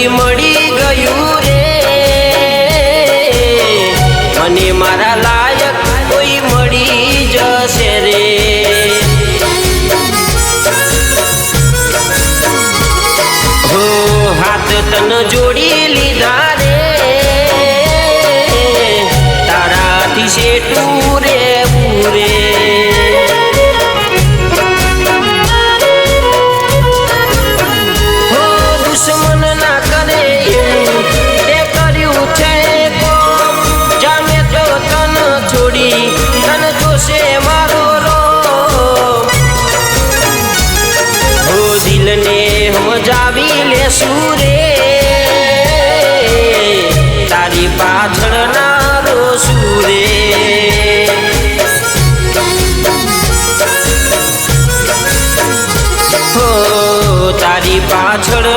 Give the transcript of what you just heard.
કોઈ મળી ગયું રે, મને મારા લાયક કોઈ મળી જશે રે। હો હાથ તન જોડી લીધા રે, તારાથી શેઠું રેવું રે। દિલને સમજાવી લેશું રે, તારી પાછળ ના રોશું રે। હો તારી પાછળ